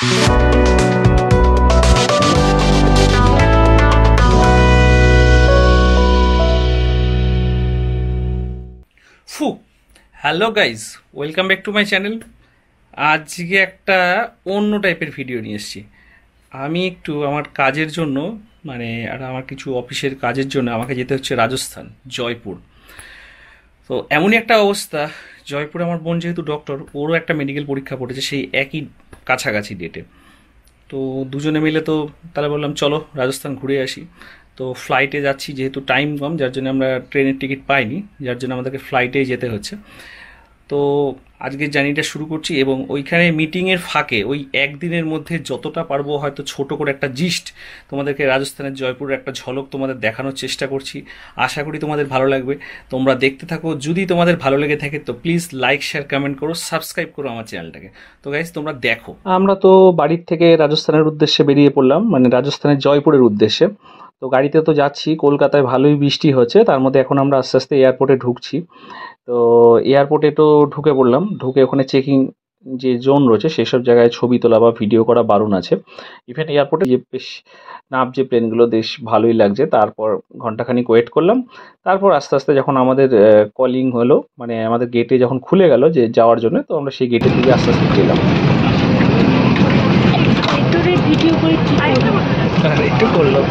ফু hello guys, welcome back to my channel. আজকে একটা অন্য টাইপের ভিডিও নিয়ে এসেছি। আমি একটু আমার কাজের জন্য আর আমার কিছু অফিসের কাজের জন্য আমাকে যেতে হচ্ছে রাজস্থান, জয়পুর। তো এমনই একটা অবস্থা, জয়পুরে আমার বোন যেহেতু ডক্টর, ওরও একটা মেডিকেল পরীক্ষা পড়েছে সেই একই কাছাকাছি ডেটে। তো দুজনে মিলে তো তাহলে বললাম চলো রাজস্থান ঘুরে আসি। তো ফ্লাইটে যাচ্ছি, যেহেতু টাইম কম, যার জন্য আমরা ট্রেনের টিকিট পাইনি, যার জন্য আমাদেরকে ফ্লাইটেই যেতে হচ্ছে। তো আজকে জার্নিটা শুরু করছি এবং ওইখানে মিটিংয়ের ফাঁকে ওই একদিনের মধ্যে যতটা পারবো হয়তো ছোট করে একটা জিস্ট তোমাদেরকে রাজস্থানের জয়পুরের একটা ঝলক তোমাদের দেখানোর চেষ্টা করছি। আশা করি তোমাদের ভালো লাগবে, তোমরা দেখতে থাকো। যদি তোমাদের ভালো লেগে থাকে তো প্লিজ লাইক, শেয়ার, কমেন্ট করো, সাবস্ক্রাইব করো আমার চ্যানেলটাকে। তো গাইস তোমরা দেখো। আমরা তো বাড়ির থেকে রাজস্থানের উদ্দেশ্যে বেরিয়ে পড়লাম, রাজস্থানের জয়পুরের উদ্দেশ্যে। তো গাড়িতে তো যাচ্ছি, কলকাতায় ভালোই বৃষ্টি হচ্ছে, তার মধ্যে এখন আমরা আস্তে আস্তে এয়ারপোর্টে ঢুকছি। তো এয়ারপোর্টে তো ঢুকে পড়লাম, ঢুকে ওখানে চেকিং যে জোন রয়েছে সেসব জায়গায় ছবি তোলা বা ভিডিও করা বারণ আছে। ইভেন এয়ারপোর্টে যে বেশ নামছে প্লেনগুলো, বেশ ভালোই লাগছে। তারপর ঘন্টাখানিক ওয়েট করলাম, তারপর আস্তে আস্তে যখন আমাদের কলিং হলো, আমাদের গেটে যখন খুলে গেল যে যাওয়ার জন্য, তো আমরা সেই গেটের দিকে আস্তে আস্তে গেলাম। একটু করলাম।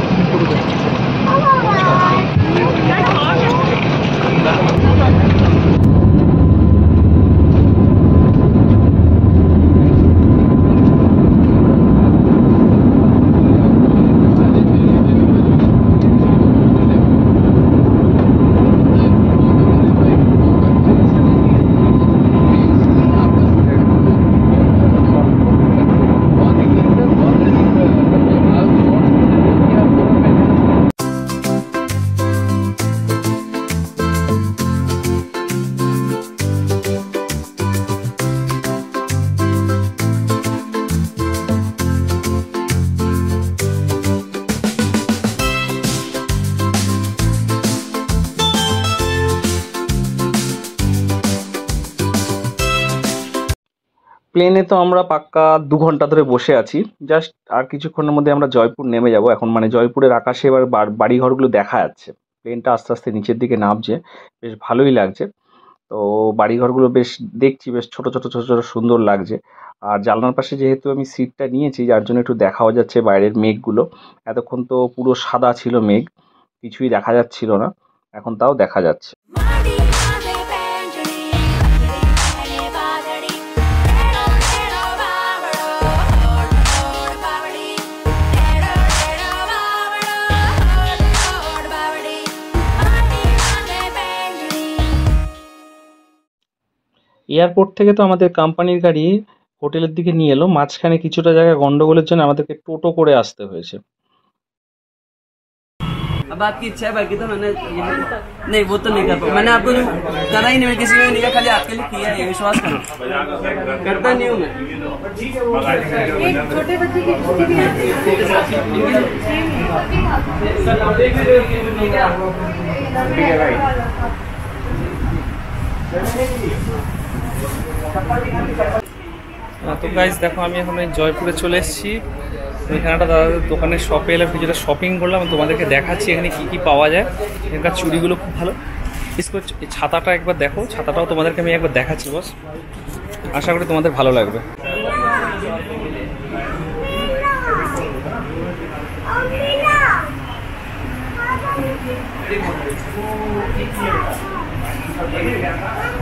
প্লেনে তো আমরা পাক্কা 2 ঘন্টা ধরে বসে আছি। জাস্ট আর কিছুক্ষণের মধ্যে আমরা জয়পুর নেমে যাব। এখন জয়পুরের আকাশে এবার বাড়িঘরগুলো দেখা যাচ্ছে। প্লেনটা আস্তে আস্তে নিচের দিকে নামছে, বেশ ভালোই লাগছে। তো বাড়িঘরগুলো বেশ দেখছি, বেশ ছোট ছোট ছোট ছোট সুন্দর লাগছে। আর জানলার পাশে যেহেতু আমি সিটটা নিয়েছি, যার জন্য একটু দেখাও যাচ্ছে বাইরের মেঘগুলো। এতক্ষণ তো পুরো সাদা ছিল মেঘ, কিছুই দেখা যাচ্ছিল না, এখন তাও দেখা যাচ্ছে। এয়ারপোর্ট থেকে তো আমাদের কোম্পানির গাড়ি হোটেলের দিকে নিয়ে এলো, মাঝখানে কিছুটা জায়গায় গন্ডগোলের জন্য আমাদেরকে টোটো করে আসতে হয়েছে। अब आपकी इच्छा है, बाकी तो मैंने नहीं, वो तो नहीं कर पाऊँ। मैंने आपको जो करा ही नहीं, मैं किसी में नहीं किया, खाली आपके लिए किया है, विश्वास करो। करता नहीं हूँ मैं। छोटे बच्चे की তো গাইস দেখো, আমি এখন জয়পুরে চলে এসেছি। এখানে একটা দাদাদের দোকানের শপে এলাম, কিছুটা শপিং করলাম, তোমাদেরকে দেখাচ্ছি এখানে কি কি পাওয়া যায়। এখানকার চুড়িগুলো খুব ভালো। এই ছাতাটা একবার দেখো, ছাতাটাও তোমাদেরকে আমি একবার দেখাচ্ছি বস, আশা করি তোমাদের ভালো লাগবে।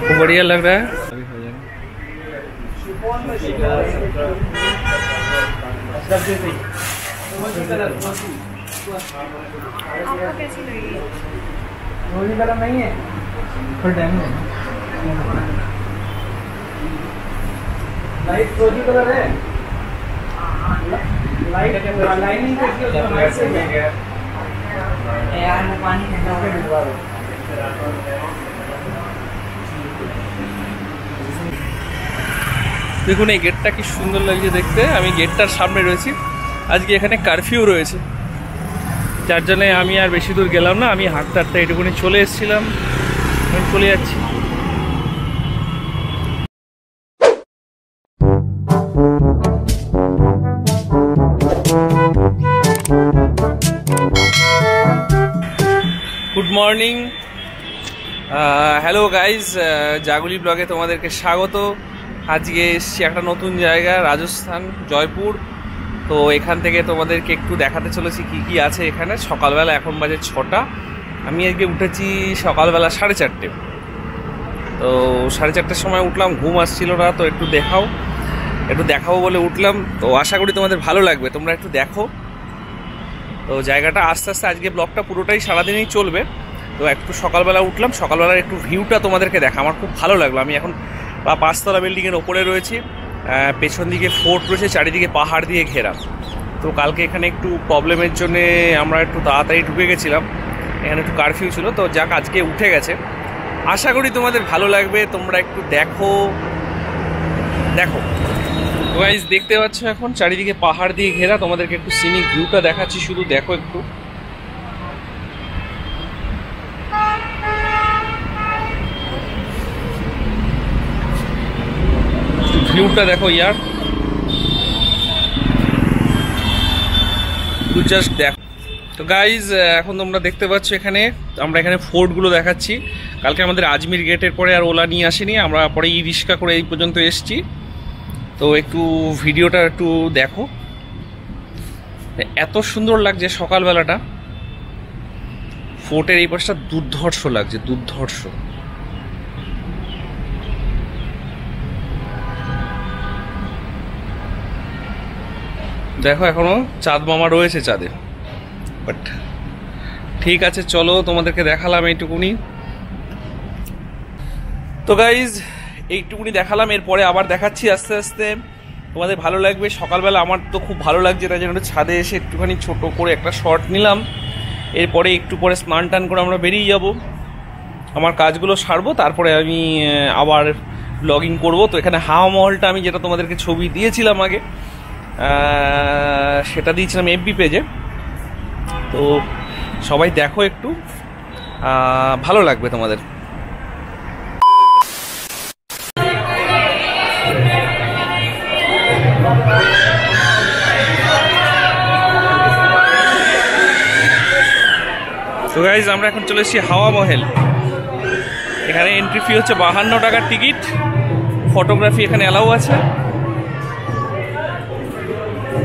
খুব बढ़िया लग रहा है। आपको कैसी लगी? रोजी कलर नहीं है, फुल टाइम है। लाइट रोजी कलर है, लाइट लाइनिंग यार वो पानी ठंडा होकर भिजवा दो। দেখুন এই গেটটা কি সুন্দর লাগছে দেখতে। আমি গেটটার সামনে রয়েছি, আজকে এখানে কারফিউ রয়েছে, যার জন্য আমি আর বেশি দূর গেলাম না। আমি হাঁটতে হাঁটতে এটুকুনি চলে এসেছিলাম, আমি চলে যাচ্ছি। হ্যালো গাইজ, জাগুলি ব্লগে তোমাদেরকে স্বাগত। আজকে এসছি একটা নতুন জায়গা, রাজস্থান, জয়পুর। তো এখান থেকে তোমাদেরকে একটু দেখাতে চলেছি কি কি আছে এখানে। সকালবেলা, এখন বাজে 6টা। আমি আজকে উঠেছি সকালবেলা 4:30। তো 4:30টার সময় উঠলাম, ঘুম আসছিল না, তো একটু দেখাবো বলে উঠলাম। তো আশা করি তোমাদের ভালো লাগবে, তোমরা একটু দেখো। তো জায়গাটা আস্তে আস্তে আজকে ব্লগটা পুরোটাই সারাদিনই চলবে। তো একটু সকালবেলা উঠলাম, সকালবেলার একটু ভিউটা তোমাদেরকে দেখা, আমার খুব ভালো লাগলো। আমি এখন 5তলা বিল্ডিংয়ের ওপরে রয়েছি। পেছন দিকে ফোর্ট রয়েছে, চারিদিকে পাহাড় দিয়ে ঘেরা। তো কালকে এখানে একটু প্রবলেমের জন্যে আমরা একটু তাড়াতাড়ি ঢুকে গেছিলাম, এখানে একটু কারফিউ ছিল। তো যাক, আজকে উঠে গেছে। আশা করি তোমাদের ভালো লাগবে, তোমরা একটু দেখো। তো গাইস, দেখতে পাচ্ছ এখন চারিদিকে পাহাড় দিয়ে ঘেরা। তোমাদেরকে একটু সিনিক ভিউটা দেখাচ্ছি, শুধু দেখো একটু। ভিউটা দেখো ইয়ার, তুই জাস্ট দেখো। তো গাইজ, এখন তোমরা দেখতে পাচ্ছ এখানে আমরা এখানে ফোর্টগুলো দেখাচ্ছি। কালকে আমাদের আজমির গেটের পরে আর ওলা নিয়ে আসেনি, আমরা পরে ই রিক্সা করে এই পর্যন্ত এসছি। তো একটু ভিডিওটা একটু দেখো, এত সুন্দর লাগছে সকালবেলাটা। ফোর্টের এই পাশটা দুর্ধর্ষ লাগছে, দুর্ধর্ষ। দেখো এখনো চাঁদ মামা রয়েছে চাঁদে, বাট ঠিক আছে, চলো তোমাদেরকে দেখালাম এইটুকুনি। তো গাইজ, এইটুকুনি দেখালাম, এরপরে আবার দেখাচ্ছি আস্তে আস্তে, তোমাদের ভালো লাগবে। সকালবেলা আমার তো খুব ভালো লাগছে, তাই জন্য ছাদে এসে একটুখানি ছোট করে একটা শর্ট নিলাম। এরপরে একটু পরে স্নান টান করে আমরা বেরিয়ে যাব, আমার কাজগুলো সারবো, তারপরে আমি আবার ব্লগিং করব। তো এখানে হাওয়া মহলটা আমি যেটা তোমাদেরকে ছবি দিয়েছিলাম আগে, সেটা দিয়েছিলাম এফবি পেজে। তো সবাই দেখো একটু, ভালো লাগবে তোমাদের। তো গাইজ, আমরা এখন চলে এসেছি হাওয়া মহল। এখানে এন্ট্রি ফি হচ্ছে 52 টাকার টিকিট। ফটোগ্রাফি এখানে অ্যালাউ আছে।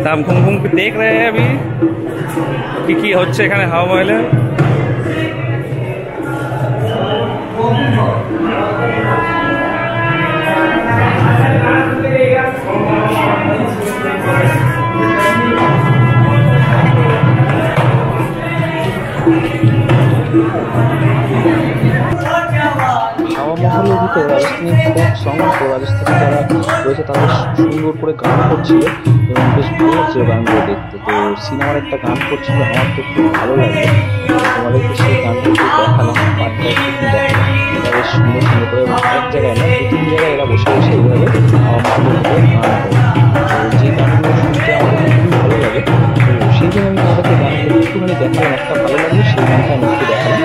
हम घूम घूम के देख रहे हैं अभी কি হচ্ছে এখানে হাওয়া মহলে। হাওয়া মহলের ভিতরে রাজস্থানী ফোক সং, তো রাজস্থানী যারা রয়েছে তাদের সুন্দর করে গান করছিল এবং বেশ ভালো লাগছিল গানগুলো দেখতে। তো সিনেমার একটা গান করছিল, আমার তো খুব ভালো লাগলো। তোমাদেরকে সেই গানটা একটু দেখালাম, পার্টটা একটু দেখালাম। এরা বেশ সুন্দর সুন্দর করে এক জায়গায় না, 2-3 জায়গায় এরা বসে বসে এইভাবে হাওয়া মহলের ভিতরে গান করে। তো যে গানগুলো শুনতে আমার খুবই ভালো লাগে, তো সেই জন্য আমি তোমাদেরকে গানগুলো একটুখানি দেখালাম। একটা ভালো লাগলো, সেই গানটা আমি একটু দেখালাম।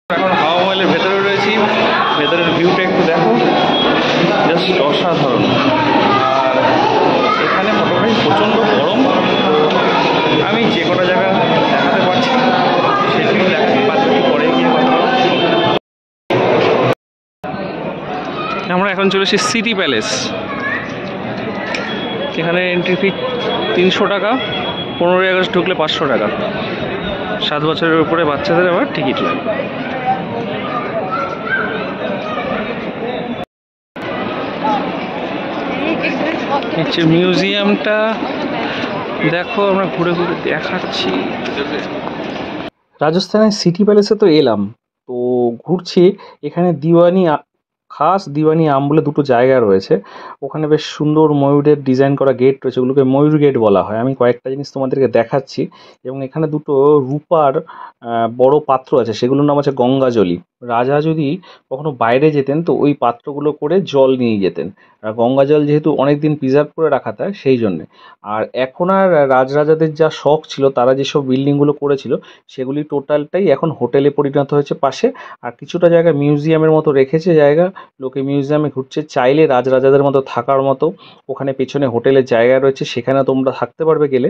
এখন হাওয়া মহলের ভেতরে রয়েছি, ভেতরের ভিউটা একটু দেখো, জাস্ট অসাধারণ। আর এখানে মোটামুটি প্রচণ্ড গরম। আমি যে কটা জায়গা দেখাতে পারছি সেগুলো দেখাতে পারছি, পরে গিয়ে কথা বলবো। আমরা এখন চলে এসেছি সিটি প্যালেস। এখানে এন্ট্রি ফি 300 টাকা, 15ই আগস্ট ঢুকলে 500 টাকা। 7 বছরের উপরে বাচ্চাদের আবার টিকিট লাগবে। হচ্ছে মিউজিয়ামটা, দেখো আমরা ঘুরে ঘুরে দেখাচ্ছি। রাজস্থানের সিটি প্যালেসে তো এলাম, তো ঘুরছি। এখানে খাস দিওয়ানি আম বলে দুটো জায়গা রয়েছে। ওখানে বেশ সুন্দর ময়ূরের ডিজাইন করা গেট রয়েছে, ওগুলোকে ময়ূর গেট বলা হয়। আমি কয়েকটা জিনিস তোমাদেরকে দেখাচ্ছি। এবং এখানে দুটো রূপার বড় পাত্র আছে, সেগুলোর নাম আছে গঙ্গাজলি। রাজা যদি কখনো বাইরে যেতেন তো ওই পাত্রগুলো করে জল নিয়ে যেতেন। আর গঙ্গা জল যেহেতু অনেক দিন প্রিজার্ভ করে রাখা যায়, সেই জন্যে। আর এখন আর রাজরাজাদের যা শখ ছিল, তারা যেসব বিল্ডিংগুলো করেছিল সেগুলি টোটালটাই এখন হোটেলে পরিণত হয়েছে পাশে। আর কিছুটা জায়গা মিউজিয়ামের মতো রেখেছে জায়গা, লোকে মিউজিয়ামে ঘুরছে, চাইলে রাজরাজাদের মতো থাকার মতো ওখানে পেছনে হোটেলের জায়গা রয়েছে, সেখানে তোমরা থাকতে পারবে গেলে।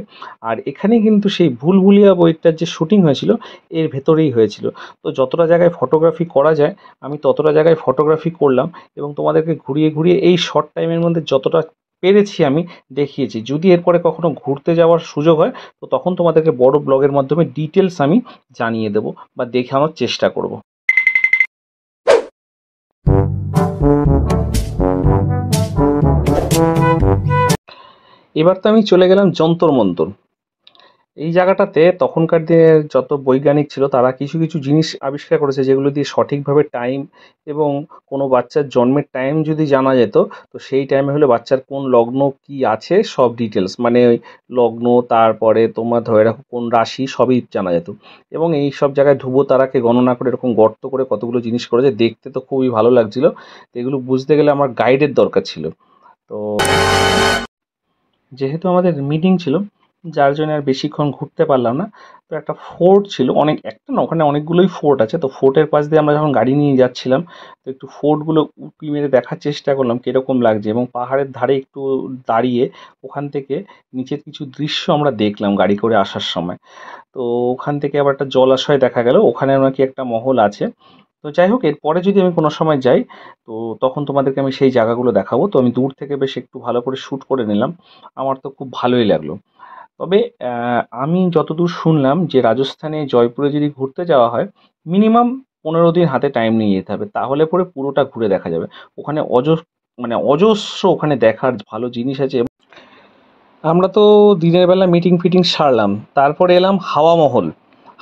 আর এখানে কিন্তু সেই ভুলভুলিয়া বইটার যে শুটিং হয়েছিল এর ভেতরেই হয়েছিল। তো যতটা জায়গায় ফটোগ্রাফি করা যায় আমি ততটা জায়গায় ফটোগ্রাফি করলাম এবং তোমাদেরকে ঘুরিয়ে ঘুরিয়ে এই শর্ট টাইমের মধ্যে যতটা পেরেছি আমি দেখিয়েছি। যদি এরপরে কখনো ঘুরতে যাওয়ার সুযোগ হয় তো তখন তোমাদেরকে বড় ব্লগের মাধ্যমে ডিটেলস আমি জানিয়ে দেবো বা দেখানোর চেষ্টা করব। এবার তো আমি চলে গেলাম যন্তর মন্তর। এই জায়গাটাতে তখনকার দিনের যত বৈজ্ঞানিক ছিল তারা কিছু কিছু জিনিস আবিষ্কার করেছে যেগুলো দিয়ে সঠিকভাবে টাইম এবং কোনো বাচ্চার জন্মের টাইম যদি জানা যেত তো সেই টাইমে হলে বাচ্চার কোন লগ্ন কি আছে সব ডিটেলস, মানে ওই লগ্ন, তারপরে তোমার ধরে রাখো কোন রাশি, সবই জানা যেত। এবং এই সব জায়গায় ধ্রুব তারাকে গণনা করে এরকম গর্ত করে কতগুলো জিনিস করেছে, দেখতে তো খুবই ভালো লাগছিল। তো এগুলো বুঝতে গেলে আমার গাইডের দরকার ছিল। তো যেহেতু আমাদের মিটিং ছিল যার জন্য আর বেশিক্ষণ ঘুরতে পারলাম না। তো একটা ফোর্ট ছিল, একটা না, ওখানে অনেকগুলোই ফোর্ট আছে। তো ফোর্টের পাশ দিয়ে আমরা যখন গাড়ি নিয়ে যাচ্ছিলাম তো একটু ফোর্টগুলো উঁকি মেরে দেখার চেষ্টা করলাম কীরকম লাগছে, এবং পাহাড়ের ধারে একটু দাঁড়িয়ে ওখান থেকে নিচের কিছু দৃশ্য আমরা দেখলাম গাড়ি করে আসার সময়। তো ওখান থেকে আবার একটা জলাশয় দেখা গেল, ওখানে নাকি একটা মহল আছে। তো যাই হোক, এরপরে যদি আমি কোনো সময় যাই তো তখন তোমাদেরকে আমি সেই জায়গাগুলো দেখাবো। তো আমি দূর থেকে বেশ একটু ভালো করে শ্যুট করে নিলাম, আমার তো খুব ভালোই লাগলো। তবে আমি যতদূর শুনলাম যে রাজস্থানে জয়পুরে যদি ঘুরতে যাওয়া হয় মিনিমাম 15 দিন হাতে টাইম নিয়ে যেতে হবে, তাহলে পরে পুরোটা ঘুরে দেখা যাবে। ওখানে অজস্র ওখানে দেখার ভালো জিনিস আছে। আমরা তো দিনের বেলা মিটিং ফিটিং সারলাম, তারপরে এলাম হাওয়া মহল।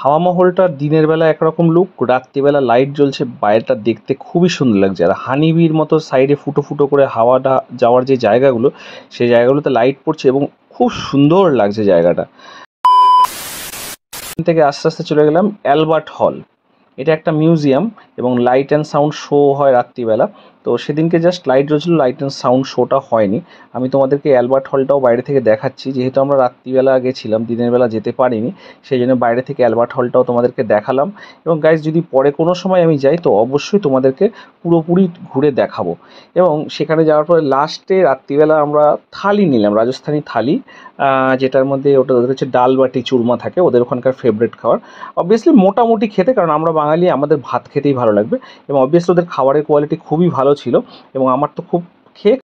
হাওয়া মহলটা দিনের বেলা একরকম লুক, রাত্রিবেলা লাইট জ্বলছে, বাইরেটা দেখতে খুবই সুন্দর লাগছে। আর হানিবির মতো সাইডে ফুটো ফুটো করে হাওয়াটা যাওয়ার যে জায়গাগুলো সেই জায়গাগুলোতে লাইট পড়ছে এবং খুব সুন্দর লাগছে জায়গাটা। এখান থেকে আস্তে আস্তে চলে গেলাম অ্যালবার্ট হল। এটা একটা মিউজিয়াম এবং লাইট অ্যান্ড সাউন্ড শো হয় রাত্রিবেলা। তো সেদিনকে জাস্ট লাইট জ্বলছিল, লাইট অ্যান্ড সাউন্ড শোটা হয়নি। আমি তোমাদেরকে অ্যালবার্ট হলটাও বাইরে থেকে দেখাচ্ছি, যেহেতু আমরা রাত্রিবেলা গেছিলাম, দিনের বেলা যেতে পারিনি, সেই জন্য বাইরে থেকে অ্যালবার্ট হলটাও তোমাদেরকে দেখালাম। এবং গাইজ, যদি পরে কোনো সময় আমি যাই তো অবশ্যই তোমাদেরকে পুরোপুরি ঘুরে দেখাবো। এবং সেখানে যাওয়ার পরে লাস্টে রাত্রিবেলা আমরা থালি নিলাম, রাজস্থানি থালি, যেটার মধ্যে ওদের হচ্ছে ডাল বাটি চুরমা থাকে, ওদের ওখানকার ফেভারিট খাবার। অবভিয়াসলি মোটামুটি খেতে, কারণ আমরা বাঙালি, আমাদের ভাত খেতেই ভালো লাগবে। এবং অবভিয়াসলি ওদের খাবারের কোয়ালিটি খুবই ভালো ছিল এবং আমার তো খুব খেয়ে।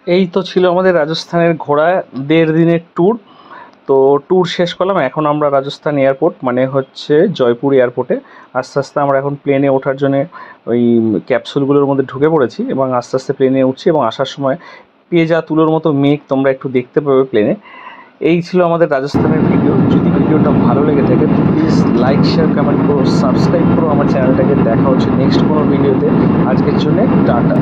এই তো ছিল আমাদের রাজস্থানের ঘোরা 1.5 দিনের ট্যুর। তো ট্যুর শেষ করলাম, এখন আমরা রাজস্থান এয়ারপোর্ট মানে হচ্ছে জয়পুর এয়ারপোর্টে আস্তে আস্তে আমরা এখন প্লেনে ওঠার জন্য ওই ক্যাপসুলগুলোর মধ্যে ঢুকে পড়েছি এবং আস্তে আস্তে প্লেনে উঠছি। এবং আসার সময় পেঁজা তুলোর মতো মেঘ তোমরা একটু দেখতে পাবে প্লেনে। এই ছিল আমাদের রাজস্থানের ভিডিও। যদি ভিডিওটা ভালো লেগে থাকে তো প্লিজ লাইক, শেয়ার, কমেন্ট করো, সাবস্ক্রাইব করো আমার চ্যানেলটাকে। দেখা হচ্ছে নেক্সট কোনো ভিডিওতে। আজকের জন্য টাটা।